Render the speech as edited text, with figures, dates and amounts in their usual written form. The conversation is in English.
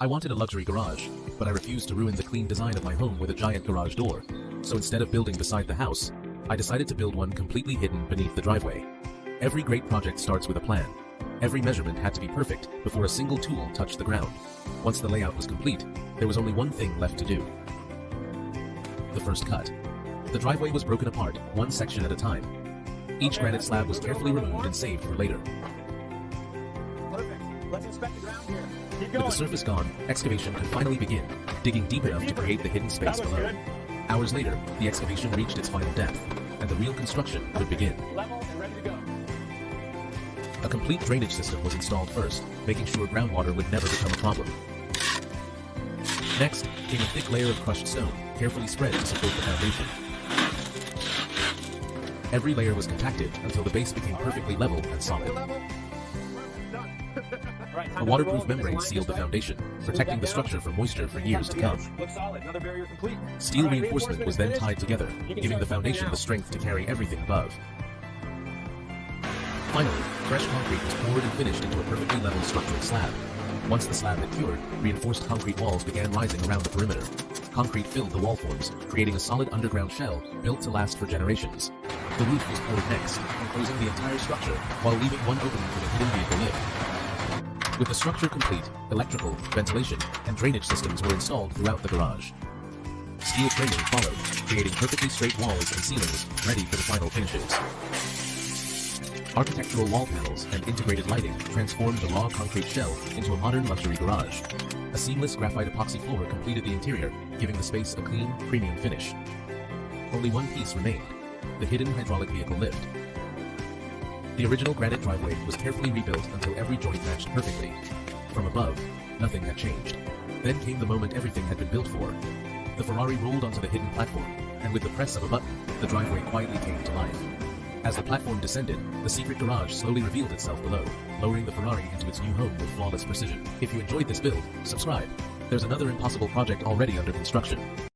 I wanted a luxury garage, but I refused to ruin the clean design of my home with a giant garage door. So instead of building beside the house, I decided to build one completely hidden beneath the driveway. Every great project starts with a plan. Every measurement had to be perfect before a single tool touched the ground. Once the layout was complete, there was only one thing left to do. The first cut. The driveway was broken apart, one section at a time. Each granite slab was carefully removed and saved for later. Perfect. Let's inspect the ground here. Keep With going. the surface gone, excavation could finally begin, digging deep enough to create the hidden space That was below. good. Hours later, the excavation reached its final depth, and the real construction could begin. Level and ready to go. A complete drainage system was installed first, making sure groundwater would never become a problem. Next came a thick layer of crushed stone, carefully spread to support the foundation. Every layer was compacted until the base became perfectly level and solid. Level. Done. Right, A waterproof membrane sealed the foundation, protecting the structure from moisture for years to come. Looks solid. Another barrier complete. Steel reinforcement was then tied together, giving the foundation the strength to carry everything above. Finally, fresh concrete was poured and finished into a perfectly level structural slab. Once the slab had cured, reinforced concrete walls began rising around the perimeter. Concrete filled the wall forms, creating a solid underground shell built to last for generations. The roof was poured next, enclosing the entire structure while leaving one opening for the hidden vehicle lift. With the structure complete, electrical, ventilation, and drainage systems were installed throughout the garage. Steel framing followed, creating perfectly straight walls and ceilings ready for the final finishes. Architectural wall panels and integrated lighting transformed the raw concrete shell into a modern luxury garage. A seamless graphite epoxy floor completed the interior, giving the space a clean, premium finish. Only one piece remained: the hidden hydraulic vehicle lift. The original granite driveway was carefully rebuilt until every joint matched perfectly. From above, nothing had changed. Then came the moment everything had been built for. The Ferrari rolled onto the hidden platform, and with the press of a button, the driveway quietly came to life. As the platform descended, the secret garage slowly revealed itself below, lowering the Ferrari into its new home with flawless precision. If you enjoyed this build, subscribe. There's another impossible project already under construction.